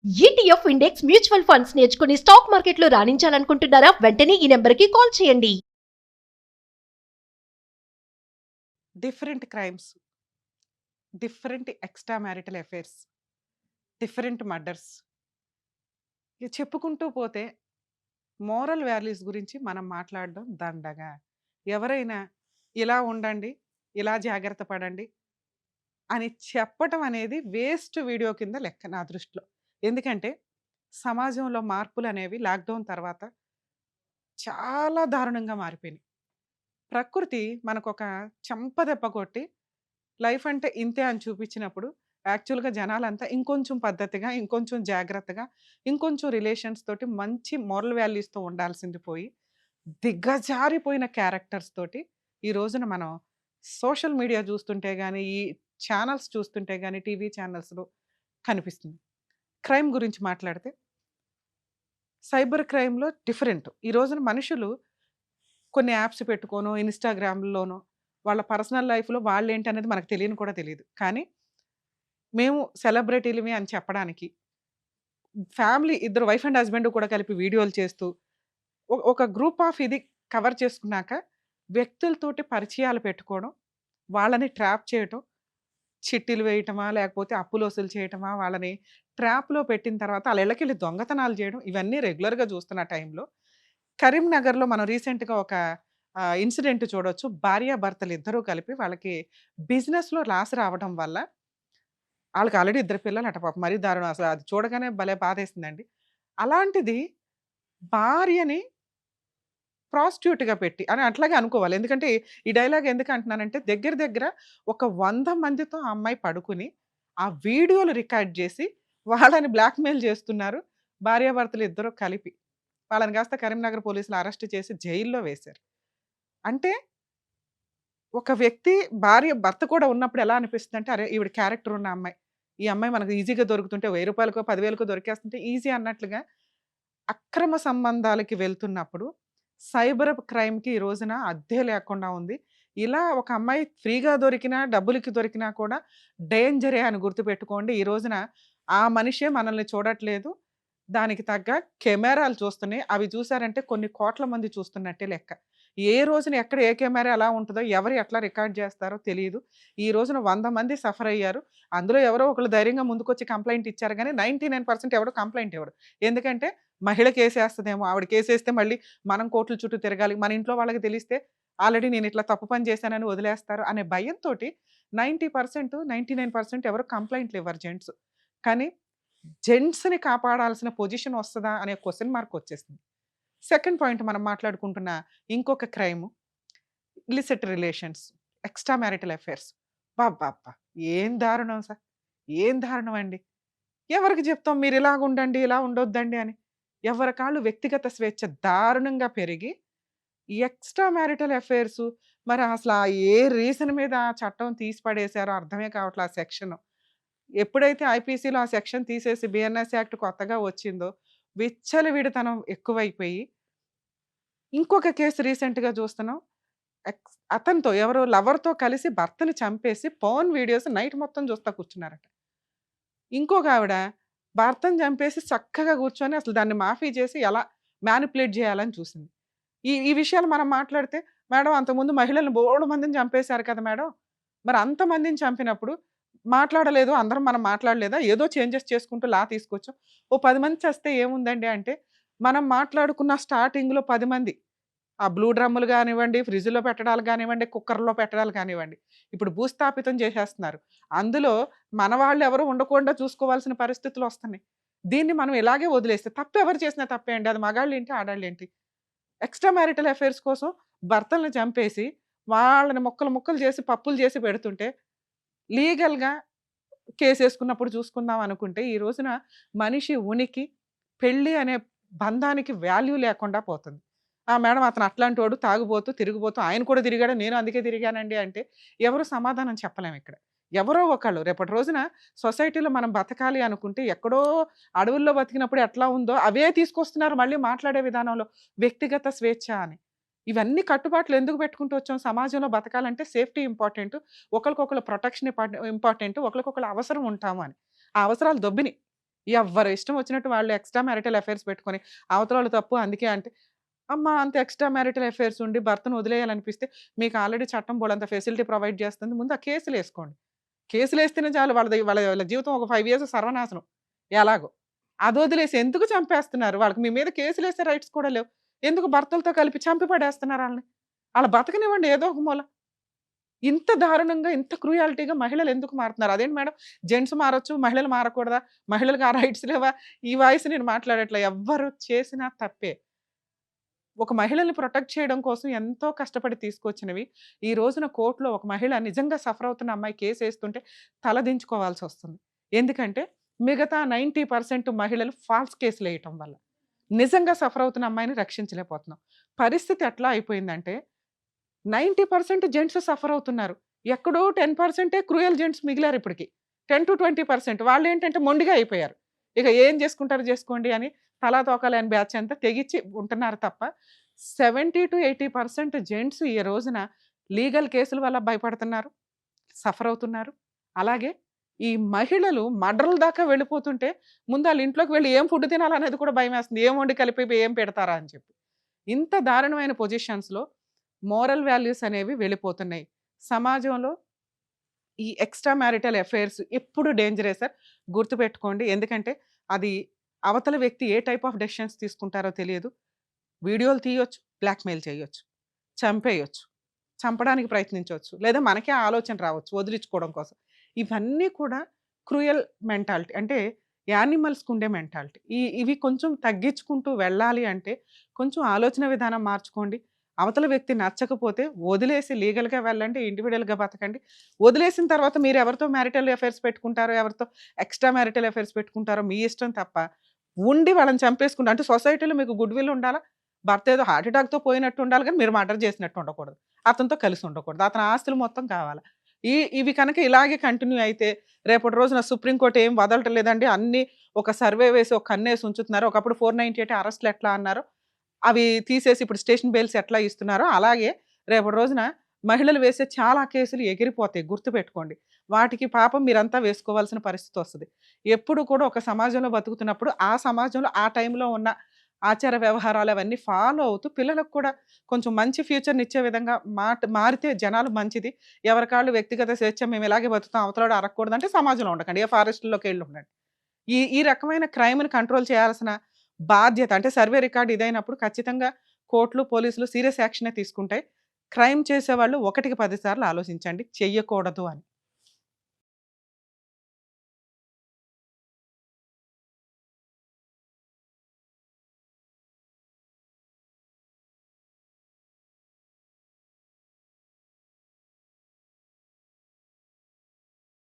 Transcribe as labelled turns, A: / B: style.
A: ETF index mutual funds నేర్చుకుని stock మార్కెట్లో రాణించాలనుకుంటున్నారా? వెంటనే ఈ నెంబర్కి కాల్ చేయండి.
B: Different crimes, different extra marital affairs, different murders. ఇక చెప్పుకుంటూ పోతే మోరల్ వాల్యూస్ గురించి మనం మాట్లాడడం దండగా. ఎవరైనా ఇలా ఉండండి, ఇలా జాగ్రత్త పడండి అని చెప్పటం అనేది వేస్ట్ వీడియో కింద లెక్క నా దృష్టిలో. ఎందుకంటే సమాజంలో మార్పులనేవి లాక్‌డౌన్ తర్వాత చాలా దారుణంగా మారిపోయినాయి. ప్రకృతి మనకొక చెంపదెబ్బ కొట్టి లైఫ్ అంటే ఇంతే అని చూపించినప్పుడు యాక్చువల్‌గా జనాలంతా ఇంకొంచెం పద్ధతిగా, ఇంకొంచెం జాగ్రత్తగా, ఇంకొంచెం రిలేషన్స్ తోటి మంచి మోరల్ వాల్యూస్‌తో ఉండాల్సింది పోయి, దిగజారిపోయిన క్యారెక్టర్స్ తోటి ఈ రోజున మనం సోషల్ మీడియా చూస్తుంటే గాని, ఈ ఛానెల్స్ చూస్తుంటే గాని, టీవీ ఛానెల్స్‌లో కనిపిస్తుంది. క్రైమ్ గురించి మాట్లాడితే సైబర్ క్రైమ్‌లో డిఫరెంట్. ఈ రోజున మనుషులు కొన్ని యాప్స్ పెట్టుకోనో, ఇన్‌స్టాగ్రామ్‌లోనో వాళ్ళ పర్సనల్ లైఫ్‌లో వాళ్ళేంటనేది మనకు తెలియని కూడా తెలీదు. కానీ మేము సెలబ్రిటీలమే అని చెప్పడానికి, ఫ్యామిలీ ఇద్దరు వైఫ్ అండ్ హస్బెండ్ కూడా కలిపి వీడియోలు చేస్తూ, ఒక గ్రూప్ ఆఫ్ ఇది కవర్ చేసుకున్నాక, వ్యక్తులతోటి పరిచయాలు పెట్టుకోవడం, వాళ్ళని ట్రాప్ చేయటం, చిట్టీలు వేయటమా, లేకపోతే అప్పులు వసూలు చేయటమా, వాళ్ళని ట్రాప్‌లో పెట్టిన తర్వాత ఆళ్ళ ఇళ్ళకెళ్ళి దొంగతనాలు చేయడం, ఇవన్నీ రెగ్యులర్‌గా చూస్తున్న టైంలో, కరీంనగర్‌లో మనం రీసెంట్‌గా ఒక ఇన్సిడెంట్ చూడొచ్చు. భార్యాభర్తలు ఇద్దరూ కలిపి వాళ్ళకి బిజినెస్‌లో లాస్ రావడం వల్ల ఆళ్ళకి ఆల్రెడీ ఇద్దరు పిల్లలట పాపం. మరీ దారుణం అసల అది చూడగానే భలే బాధేసిందండి. అలాంటిది భార్యని ప్రాస్టిట్యూట్‌గా పెట్టి అని అట్లాగే అనుకోవాలి. ఎందుకంటే ఈ డైలాగ్ ఎందుకు అంటున్నానంటే దగ్గర దగ్గర ఒక 100 మందితో ఆ అమ్మాయి పడుకుని, ఆ వీడియోలు రికార్డ్ జేసి వాళ్ళని బ్లాక్‌మెయిల్ చేస్తున్నారు. భార్యాభర్తలు ఇద్దరు కలిపి. వాళ్ళని కాస్త కరీంనగర్ పోలీసులు అరెస్ట్ చేసి జైల్‌లో వేశారు. అంటే ఒక వ్యక్తి భర్త కూడా ఉన్నప్పుడు ఎలా అనిపిస్తుందంటే, అరే! ఈవిడ క్యారెక్టర్ ఉన్న అమ్మాయి. ఈ అమ్మాయి మనకు ఈజీగా దొరుకుతుంటే రూ. 1000కో, 10,000కో దొరికేస్తుంటే ఈజీ అన్నట్లుగా అక్రమ సంబంధాలకి వెళ్తున్నప్పుడు సైబర్ క్రైమ్‌కి ఈ రోజున అద్దే లేకుండా ఉంది. ఇలా ఒక అమ్మాయి ఫ్రీగా దొరికినా, డబ్బులకి దొరికినా కూడా డేంజరే అని గుర్తుపెట్టుకోండి. ఈ రోజున ఆ మనిషే మనల్ని చూడట్లేదు. దానికి తగ్గ కెమెరాలు చూస్తున్నాయి. అవి చూసారంటే కొన్ని కోట్ల మంది చూస్తున్నట్టే లెక్క. ఏ రోజున ఎక్కడ ఏ కెమెరా ఎలా ఉంటదో, ఎవరు ఎట్లా రికార్డ్ చేస్తారో తెలీదు. ఈ రోజున 100 మంది సఫర్ అయ్యారు. అందులో ఎవరో ఒకళ్ళు ధైర్యంగా ముందుకొచ్చి కంప్లెయింట్ ఇచ్చారు గానీ 99% ఎవడు కంప్లెయింట్ ఇవ్వడు. ఎందుకంటే మహిళ కేసేస్తదేమో, ఆవిడ కేసేస్తే మళ్ళీ మనం కోర్టుల చుట్టూ తిరగాలి. మన ఇంట్లో వాళ్ళకి తెలిస్తే ఆల్రెడీ నేనిట్లా తప్పు పని చేశానని వదిలేస్తారు అనే భయంతోటి 90%, 99% ఎవరు కంప్లెయింట్లు ఇవ్వరు జెంట్స్. కానీ జెంట్స్‌ని కాపాడాల్సిన పొజిషన్ వస్తదా అనే క్వెషన్ మార్క్ వచ్చేసింది. సెకండ్ పాయింట్ మనం మాట్లాడుకుంటున్న ఇంకొక crime illicit relations, extra marital affairs. అబ్బబ్బబ్బా! ఏం దారుణం ఏం దారుణం అండి. ఎవరికి చెప్తాం మీరిలాగుండండి, ఇలా ఉండొద్దండి అని. ఎవరికాళ్ళు వ్యక్తిగత స్వేచ్ఛ దారుణంగా పెరిగి, ఈ ఎక్స్‌ట్రా మ్యారిటల్ అఫైర్సు మరి అసల ఏ రీజన్ మీద ఆ చట్టం తీసి పడేసారో అర్థమే కావట్లే ఆ సెక్షను. ఎప్పుడైతే ఐపీసీలో ఆ సెక్షన్ తీసేసి బిఎన్ఎస్ యాక్ట్ కొత్తగా వచ్చిందో, విచ్చలవిడితనం ఎక్కువైపోయి, ఇంకొక కేసు రీసెంట్‌గా చూస్తున్నాం. అతనితో ఎవరో లవర్‌తో కలిసి భర్తని చంపేసి పోర్న్ వీడియోస్ నైట్ మొత్తం చూస్తా కూర్చున్నారట. ఇంకొకావిడ భర్తని చంపేసి చక్కగా కూర్చొని అసలు దాన్ని మాఫీ చేసి ఎలా మ్యానిపులేట్ చేయాలని చూసింది. ఈ ఈ విషయాలు మనం మాట్లాడితే, "మేడం అంతకుముందు మహిళలను బోలెడు మందిని చంపేశారు కదా మేడం! మరి అంతమందిని చంపినప్పుడు మాట్లాడలేదు. అందరం మనం మాట్లాడలేదా? ఏదో చేంజెస్ చేసుకుంటూ లా తీసుకొచ్చాం. ఓ 10 మంది చస్తే ఏముందండి" అంటే, మనం మాట్లాడుకున్న స్టార్టింగ్‌లో 10 మంది ఆ బ్లూ డ్రమ్ములు గానివ్వండి, ఫ్రిడ్జ్‌లో పెట్టడాలు గానివ్వండి, కుక్కర్‌లో పెట్టడాలు కానివ్వండి. ఇప్పుడు భూస్థాపితం చేసేస్తున్నారు. అందులో మన వాళ్ళెవరు ఉండకుండా చూసుకోవాల్సిన పరిస్థితులొస్తున్నాయి. దీన్ని మనం ఇలాగే వదిలేస్తే తప్పెవరు చేసినా తప్పే అండి. అది మగాళ్ళేంటి, ఆడాళ్ళేంటి. ఎక్స్‌ట్రా మ్యారిటల్ అఫైర్స్ కోసం భర్తల్ని చంపేసి, వాళ్ళని ముక్కలు ముక్కలు చేసి, పప్పులు చేసి పెడుతుంటే, లీగల్‌గా కేసేసుకున్నప్పుడు చూసుకుందాం అనుకుంటే, ఈ రోజున మనిషి ఉనికి, పెళ్లి అనే బంధానికి వాల్యూ లేకుండా పోతుంది. ఆ! మేడం అతను అట్లాంటోడు, తాగుబోతు, తిరుగుబోతు, ఆయన కూడా తిరిగాడు, నేను అందుకే తిరిగానండి అంటే, ఎవరు సమాధానం చెప్పలేమిక్కడ. ఎవరో ఒకళ్ళు రేపటి రోజున సొసైటీలో మనం బతకాలి అనుకుంటే, ఎక్కడో అడవుల్లో బతికినప్పుడు ఎట్లా ఉందో, అవే తీసుకొస్తున్నారు మళ్ళీ మాట్లాడే విధానంలో. వ్యక్తిగత స్వేచ్ఛ అని. ఇవన్నీ కట్టుబాట్లు ఎందుకు పెట్టుకుంటూ వచ్చాం? సమాజంలో బతకాలంటే సేఫ్టీ ఇంపార్టెంటు. ఒకళ్ళకొకళ్ళు ప్రొటెక్షన్ ఇంపార్టెంటు. ఒకళ్ళకొకళ్ళు అవసరం ఉంటాము అని. ఆ అవసరాలు దొబ్బినియి. ఎవ్వరి ఇష్టం వచ్చినట్టు వాళ్ళు ఎక్స్ట్రా మ్యారిటల్ అఫైర్స్ పెట్టుకొని, అవతలోళ్ళు తప్పు అందుకే అంటే, అమ్మ అంత ఎక్స్ట్రా మ్యారిటల్ అఫైర్స్ ఉండి భర్తను వదిలేయాలనిపిస్తే, మీకు ఆల్రెడీ చట్టం బోలెడంత ఫెసిలిటీ ప్రొవైడ్ చేస్తుంది. ముందు ఆ కేసులేసుకోండి. కేసులేస్తేనే చాలు వాళ్ళ జీవితం ఒక 5 ఇయర్స్ సర్వనాశనం ఎలాగో. అదొదిలేసి ఎందుకు చంపేస్తున్నారు? వాళ్ళకి మీ మీద కేసులేసే రైట్స్ కూడా లేవు. ఎందుకు భర్తలతో కలిపి చంపి పడేస్తున్నారు ఆళ్ళని? ఆళ్ళ బతకనివ్వండి ఏదో ఒక మూల. ఇంత దారుణంగా, ఇంత క్రూయాలిటీగా మహిళలు ఎందుకు మారుతున్నారు? అదేంటి మేడం జెంట్స్ మారొచ్చు, మహిళలు మారకూడదా? మహిళలకు ఆ రైట్స్ లేవా? ఈ వాయిస్ నేను మాట్లాడట్లే. ఎవ్వరు చేసినా తప్పే. ఒక మహిళల్ని ప్రొటెక్ట్ చేయడం కోసం ఎంతో కష్టపడి తీసుకొచ్చినవి. ఈ రోజున కోర్ట్‌లో ఒక మహిళ నిజంగా సఫర్ అవుతున్న అమ్మాయి కేసేస్తుంటే తలదించుకోవాల్సొస్తుంది. ఎందుకంటే మిగతా 90% మహిళలు ఫాల్స్ కేసులేయటం వల్ల. నిజంగా సఫర్ అవుతున్న అమ్మాయిని రక్షించలేకపోతున్నాం. పరిస్థితి ఎట్లా అయిపోయిందంటే 90% జెంట్స్ సఫర్ అవుతున్నారు. ఎక్కడో 10% క్రూయల్ జెంట్స్ మిగిలారు ఇప్పటికి. 10-20% వాళ్ళేంటంటే మొండిగా అయిపోయారు. ఇక ఏం చేసుకుంటారో చేసుకోండి అని తలా తోక లేని బ్యాచ్ అంతా తెగించి ఉంటున్నారు తప్ప 70-80% జెంట్స్ ఈ రోజున లీగల్ కేసుల వల్ల భయపడుతున్నారు. సఫర్ అవుతున్నారు. అలాగే ఈ మహిళలు మర్డర్‌ల దాకా వెళ్ళిపోతుంటే ముందు ఆళ్ళ ఇంట్లోకి వెళ్లి ఏం ఫుడ్ తినాలనేది కూడా భయమేస్తుంది. ఏం వండి కలిపి ఏం పెడతారా అని చెప్పి. ఇంత దారుణమైన పొజిషన్స్‌లో మోరల్ వాల్యూస్ అనేవి వెళ్ళిపోతున్నాయి. సమాజంలో ఈ ఎక్స్‌ట్రా మ్యారిటల్ అఫైర్స్ ఎప్పుడు డేంజరే సార్. గుర్తుపెట్టుకోండి. ఎందుకంటే అది అవతల వ్యక్తి ఏ టైప్ ఆఫ్ డెసిషన్స్ తీసుకుంటారో తెలియదు. వీడియోలు తీయొచ్చు, బ్లాక్‌మెయిల్ చేయొచ్చు, చంపేయొచ్చు, చంపడానికి ప్రయత్నించొచ్చు. లేదా మనకే ఆలోచన రావచ్చు వదిలించుకోవడం కోసం. ఇవన్నీ కూడా క్రూయల్ మెంటాలిటీ. అంటే యానిమల్స్‌కి ఉండే మెంటాలిటీ. ఇవి కొంచెం తగ్గించుకుంటూ వెళ్ళాలి అంటే కొంచెం ఆలోచన విధానం మార్చుకోండి. అవతల వ్యక్తి నచ్చకపోతే వదిలేసి లీగల్‌గా వెళ్ళండి. ఇండివిడ్యుయల్‌గా బతకండి. వదిలేసిన తర్వాత మీరు ఎవరితో మ్యారిటల్ అఫైర్స్ పెట్టుకుంటారో, ఎవరితో ఎక్స్‌ట్రా మ్యారిటల్ అఫైర్స్ పెట్టుకుంటారో మీ ఇష్టం తప్ప, ఉండి వాళ్ళని చంపేసుకుంటా అంటే సొసైటీలో మీకు గుడ్ విల్ ఉండాలా? భర్త ఏదో హార్ట్ అటాక్‌తో పోయినట్టు ఉండాలి గానీ, మీరు మర్డర్ చేసినట్టు ఉండకూడదు. అతనితో కలిసి ఉండకూడదు. అతని ఆస్తులు మొత్తం కావాలా. ఇవి కనుక ఇలాగే కంటిన్యూ అయితే రేపటి రోజున సుప్రీం కోర్ట్ ఏం వదలటం లేదండి. అన్నీ ఒక సర్వే వేసి ఒక కన్నేసి ఉంచుతున్నారు. ఒకప్పుడు 498 అరెస్ట్‌లు ఎట్లా అన్నారో, అవి తీసేసి ఇప్పుడు స్టేషన్ బెయిల్స్ ఎట్లా ఇస్తున్నారో, అలాగే రేపటి రోజున మహిళలు వేసే చాలా కేసులు ఎగిరిపోతాయి. గుర్తుపెట్టుకోండి. వాటికి పాపం మీరంతా వేసుకోవాల్సిన పరిస్థితొస్తది. ఎప్పుడు కూడా ఒక సమాజంలో బతుకుతున్నప్పుడు, ఆ సమాజంలో ఆ టైంలో ఉన్న ఆచార వ్యవహారాలు అవన్నీ ఫాలో అవుతూ పిల్లలకు కూడా కొంచెం మంచి ఫ్యూచర్‌నిచ్చే విధంగా మారితే జనాలు మంచిది. ఎవరికాళ్ళు వ్యక్తిగత స్వేచ్ఛ మేము ఇలాగే బతుకుతాం అవతలోడు అరగకూడదంటే సమాజంలో ఉండకండి. ఏ ఫారెస్ట్‌ల్లోకెళ్ళి ఉండండి. ఈ ఈ రకమైన క్రైమ్‌ని కంట్రోల్ చేయాల్సిన బాధ్యత అంటే సర్వే రికార్డ్ ఇదైనప్పుడు ఖచ్చితంగా కోర్టులు, పోలీసులు సీరియస్ యాక్షనే తీసుకుంటాయి. క్రైమ్ చేసేవాళ్ళు ఒకటికి 10 సార్లు ఆలోచించండి చెయ్యకూడదు అని.